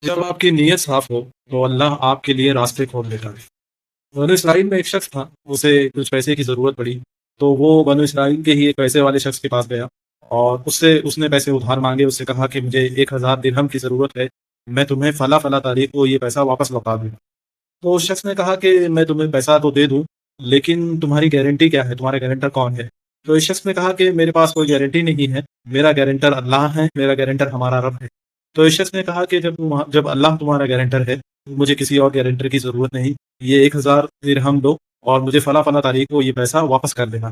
جب آپ کی نیت صاف ہو تو اللہ آپ کے لیے راستے کھول دیتا ہے۔ بنو اسرائیل میں ایک شخص تھا، اسے کچھ پیسے کی ضرورت پڑی، تو وہ بنو اسرائیل کے ہی ایک پیسے والے شخص کے پاس گیا اور اس نے پیسے ادھار مانگے۔ اس سے کہا کہ مجھے 1000 درہم کی ضرورت ہے، میں تمہیں فلاں فلاں تاریخ کو یہ پیسہ واپس لوٹا دوں۔ تو اس شخص نے کہا کہ میں تمہیں پیسہ تو دے دوں، لیکن تمہاری گارنٹی کیا ہے، تمہارا گارنٹر کون ہے؟ تو اس شخص نے کہا کہ میرے پاس کوئی گارنٹی نہیں ہے، میرا گارنٹر اللہ ہے، میرا گارنٹر ہمارا رب ہے۔ تو اس شخص نے کہا کہ جب اللہ تمہارا گارنٹر ہے، مجھے کسی اور گارنٹر کی ضرورت نہیں، یہ 1000 درہم دو اور مجھے فلاں فلاں تاریخ کو یہ پیسہ واپس کر دینا۔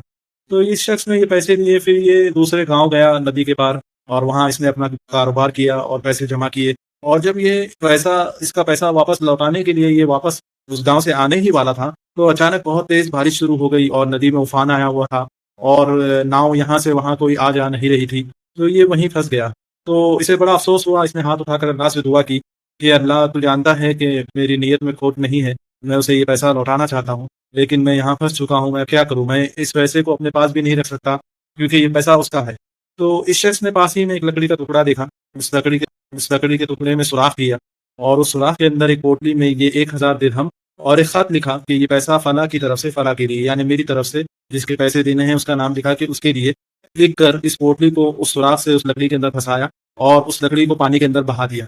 تو اس شخص نے یہ پیسے لیے، پھر یہ دوسرے گاؤں گیا ندی کے پار، اور وہاں اس نے اپنا کاروبار کیا اور پیسے جمع کیے، اور جب یہ اس کا پیسہ واپس لوٹانے کے لیے یہ واپس اس گاؤں سے آنے ہی والا تھا، تو اچانک بہت تیز بارش شروع ہو گئی اور ندی میں طوفان آیا ہوا تھا، اور ناؤ یہاں سے وہاں کوئی آ جا نہیں رہی تھی، تو یہ وہیں پھنس گیا۔ تو اسے بڑا افسوس ہوا، اس نے ہاتھ اٹھا کر اللہ سے دعا کی کہ اللہ تو جانتا ہے کہ میری نیت میں کھوٹ نہیں ہے، میں اسے یہ پیسہ لوٹانا چاہتا ہوں، لیکن میں یہاں پھنس چکا ہوں، میں کیا کروں، میں اس پیسے کو اپنے پاس بھی نہیں رکھ سکتا کیونکہ یہ پیسہ اس کا ہے۔ تو اس شخص نے پاس ہی میں ایک لکڑی کا ٹکڑا دیکھا، اس لکڑی کے ٹکڑے میں سوراخ کیا، اور اس سوراخ کے اندر ایک پوٹلی میں یہ 1000 درہم اور ایک خط لکھا کہ یہ پیسہ فلاں کی طرف سے فلاں کے لیے، یعنی میری طرف سے جس کے پیسے دینے ہیں اس کا نام لکھا کہ اس کے لیے، لکھ کر اس پوٹلی کو اس سوراخ سے اس لکڑی کے اندر پھنسایا اور اس لکڑی کو پانی کے اندر بہا دیا۔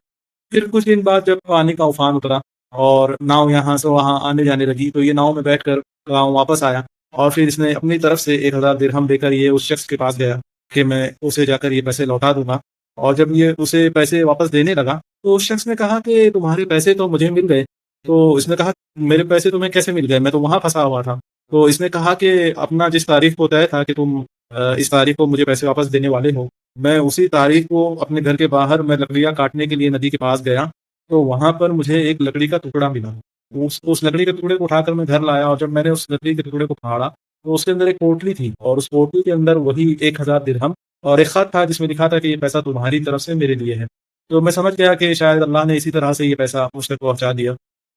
پھر کچھ دن بعد جب پانی کا طوفان اترا اور ناؤ یہاں سے وہاں آنے جانے لگی، تو یہ ناؤ میں بیٹھ کر گاؤں واپس آیا، اور پھر اس نے اپنی طرف سے 1000 درہم دے کر یہ اس شخص کے پاس گیا کہ میں اسے جا کر یہ پیسے لوٹا دوں گا۔ اور جب یہ اسے پیسے واپس دینے لگا تو اس شخص نے کہا کہ تمہارے پیسے تو مجھے مل گئے۔ تو اس نے کہا میرے پیسے تمہیں کیسے مل گئے، میں تو وہاں پھنسا ہوا تھا۔ تو اس نے کہا کہ اپنا جس تاریخ کو طے تھا کہ تم اس تاریخ کو مجھے پیسے واپس دینے والے ہو، میں اسی تاریخ کو اپنے گھر کے باہر میں لکڑیاں کاٹنے کے لیے ندی کے پاس گیا، تو وہاں پر مجھے ایک لکڑی کا ٹکڑا ملا۔ اس لکڑی کے ٹکڑے کو اٹھا کر میں گھر لایا، اور جب میں نے اس لکڑی کے ٹکڑے کو پھاڑا تو اس کے اندر ایک پوٹلی تھی، اور اس پوٹلی کے اندر وہی 1000 درہم اور ایک خط تھا جس میں لکھا تھا کہ یہ پیسہ تمہاری طرف سے میرے لیے ہے۔ تو میں سمجھ گیا کہ شاید اللہ نے اسی طرح سے یہ پیسہ مجھ تک پہنچا دیا۔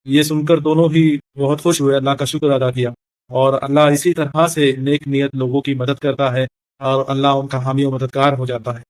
یہ سن کر دونوں ہی بہت خوش ہوئے، اللہ کا شکر ادا کیا، اور اللہ اسی طرح سے نیک نیت لوگوں کی مدد کرتا ہے، اور اللہ ان کا حامی و مددگار ہو جاتا ہے۔